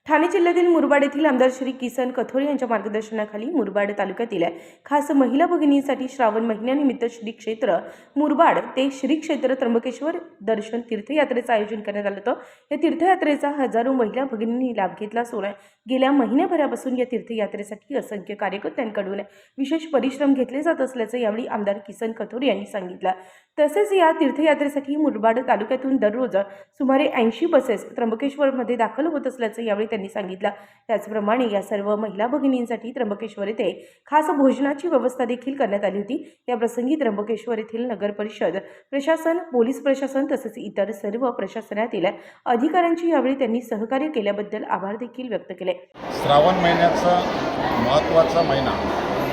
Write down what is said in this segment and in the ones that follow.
ठाणे जिल्ह्यातील मुरबाड येथील आमदार श्री किसन कथोरे यांच्या मार्गदर्शनाखाली मुरबाड तालुक्यातील खास महिला भगिनींसाठी श्रावण महिन्यानिमित्त श्री क्षेत्र मुरबाड ते श्री क्षेत्र त्र्यंबकेश्वर दर्शन तीर्थयात्रेचं आयोजन करण्यात आलं होतं। या तीर्थयात्रेचा हजारो महिला भगिनींनी लाभ घेतला असून गेल्या महिन्याभरापासून या तीर्थयात्रेसाठी असंख्य कार्यकर्त्यांकडून विशेष परिश्रम घेतले जात असल्याचं यावेळी आमदार किसन कथोरे यांनी सांगितलं। तसेच या तीर्थयात्रेसाठी मुरबाड तालुक्यातून दररोज सुमारे 80 बसेस त्र्यंबकेश्वरमध्ये दाखल होत असल्याचं यावेळी त्यांनी सांगितलं। त्याचप्रमाणे या सर्व महिला भगिनींसाठी त्र्यंबकेश्वर येथे खास भोजनाची व्यवस्था देखील करण्यात आली होती। या प्रसंगी त्र्यंबकेश्वर येथील नगर परिषद प्रशासन, पोलीस प्रशासन तसेच इतर सर्व प्रशासनातील अधिकाऱ्यांची यावेळी त्यांनी सहकार्य केल्याबद्दल आभार देखील व्यक्त केले। श्रावण महिन्याचा महत्त्वाचा महिना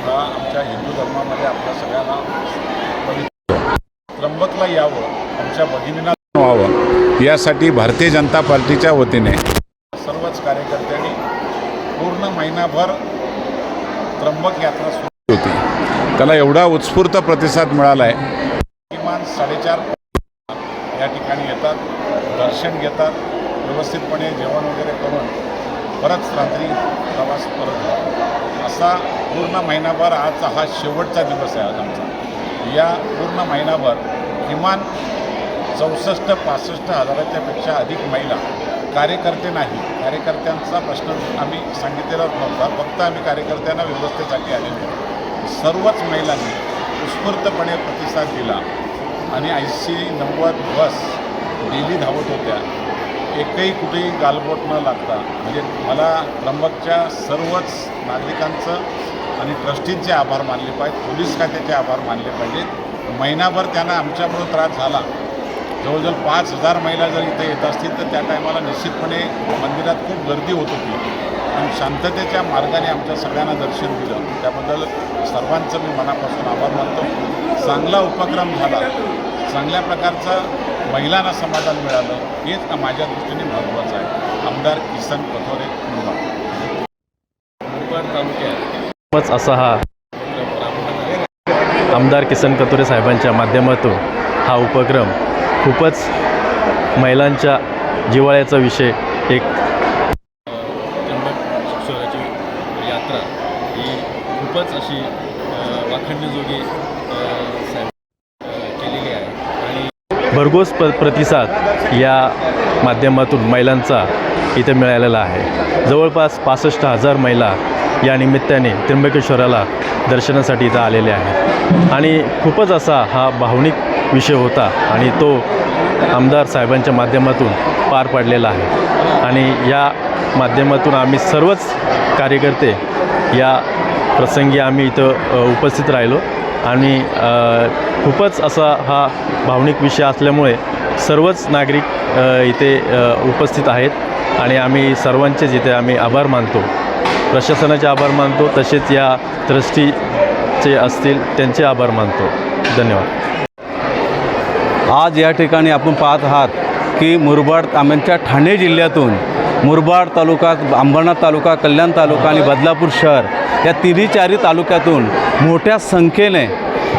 हा आमच्या हिंदू धर्मामध्ये आपल्या सगळ्यांना त्र्यंबकला यावं, आमच्या भगिनींना व्हावं यासाठी भारतीय जनता पार्टीच्या वतीने सर्वच कार्यकर्त्यांनी पूर्ण महिनाभर त्र्यंबक यात्रा सुरू होती। त्याला एवढा उत्स्फूर्त प्रतिसाद मिळाला आहे। किमान 4.5 या ठिकाणी येतात, दर्शन घेतात, व्यवस्थितपणे जेवण वगैरे करून परत रात्री प्रवास करत होतात। असा पूर्ण महिनाभर आज हा शेवटचा दिवस आहे। आज आमचा या पूर्ण महिनाभर किमान 64-65 हजाराच्यापेक्षा अधिक महिला कार्यकर्ते नाही, कार्यकर्त्यांचा प्रश्न आम्ही सांगितलेला नव्हता, फक्त आम्ही कार्यकर्त्यांना व्यवस्थेसाठी आलेलो होतो। सर्वच महिलांनी उत्स्फूर्तपणे प्रतिसाद दिला आणि 80-90 बस डेली धावत होत्या। एकही कुठेही गालबोट न लागता म्हणजे मला त्र्यंबकच्या सर्वच नागरिकांचं आणि ट्रस्टींचे आभार मानले पाहिजेत, पोलीस खात्याचे आभार मानले पाहिजेत। महिनाभर त्यांना आमच्यामुळे त्रास झाला। जवळजवळ 5000 महिला जर इथे येत असतील तर त्या टायमाला निश्चितपणे मंदिरात खूप गर्दी होत होती आणि शांततेच्या मार्गाने आमच्या सगळ्यांना दर्शन दिलं, त्याबद्दल सर्वांचं मी मनापासून आभार मानतो। चांगला उपक्रम झाला, चांगल्या प्रकारचं महिलांना समाधान मिळालं, हेच माझ्या दृष्टीने महत्त्वाचं आहे। आमदार किसन कथोरे मुरबाड तालुक्यात असा हा आमदार किसन कथोरे साहेबांच्या माध्यमातून हा उपक्रम खूपच महिलांच्या जिव्हाळ्याचा विषय एक त्र्यंबकेश्वराची यात्रा ही खूपच अशी वाखणण्याजोगी साहेब केलेली आहे आणि भरघोस प्रतिसाद या माध्यमातून महिलांचा इथे मिळालेला आहे। जवळपास 65,000 महिला या निमित्ताने त्र्यंबकेश्वराला दर्शनासाठी इथं आलेले आहेत आणि खूपच असा हा भावनिक विषय होता आणि तो आमदार साहेबांच्या माध्यमातून पार पाडलेला आहे आणि या माध्यमातून आम्ही सर्वच कार्यकर्ते या प्रसंगी आम्ही इथं उपस्थित राहिलो आणि खूपच असा हा भावनिक विषय असल्यामुळे सर्वच नागरिक इथे उपस्थित आहेत आणि आम्ही सर्वांचेच इथे आम्ही आभार मानतो, प्रशासनाचे आभार मानतो, तसेच या ट्रस्टीचे असतील त्यांचे आभार मानतो। धन्यवाद। आज या ठिकाणी आपण पाहत आहात की मुरबाड आमच्या ठाणे जिल्ह्यातून मुरबाड तालुका, अंबरनाथ तालुका, कल्याण तालुका आणि बदलापूर शहर या तिन्ही तालुक्यातून मोठ्या संख्येने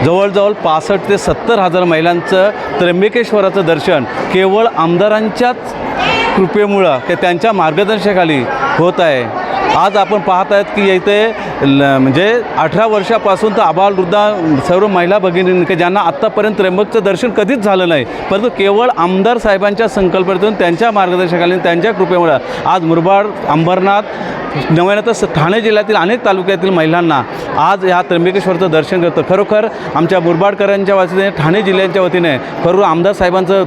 जवळजवळ 65 ते 70 हजार महिलांचं त्र्यंबकेश्वराचं दर्शन केवळ आमदारांच्याच कृपेमुळं की त्यांच्या मार्गदर्शनाखाली होत आहे। आज आपण पाहत आहेत की इथे म्हणजे 18 वर्षापासून तर आबालवृद्ध सर्व महिला भगिनी की ज्यांना आत्तापर्यंत त्र्यंबकचं दर्शन कधीच झालं नाही, परंतु केवळ आमदार साहेबांच्या संकल्पनेतून त्यांच्या मार्गदर्शनाखाली त्यांच्या कृपेमुळं आज मुरबाड, अंबरनाथ नव्यानं तर ठाणे जिल्ह्यातील अनेक तालुक्यातील महिलांना आज ह्या त्र्यंबकेश्वरचं दर्शन करतं। खरोखर आमच्या मुरबाडकरांच्या वतीने, ठाणे जिल्ह्याच्या वतीने खरोखर आमदार साहेबांचं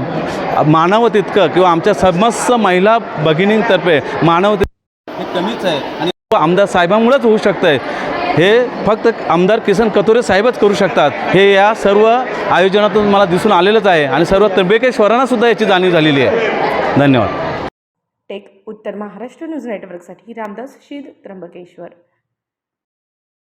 मानावं तितकं किंवा आमच्या समस्त महिला भगिनींतर्फे मानावं हे कमीच आहे आणि आमदार साहेबांमुळेच होऊ शकतं आहे। हे फक्त आमदार किसन कथोरे साहेबच करू शकतात, हे या सर्व आयोजनातून मला दिसून आलेलंच आहे आणि सर्व त्र्यंबकेश्वरांना सुद्धा याची जाणीव झालेली आहे। धन्यवाद। टेक उत्तर महाराष्ट्र न्यूज नेटवर्कसाठी रामदास शीद, त्र्यंबकेश्वर।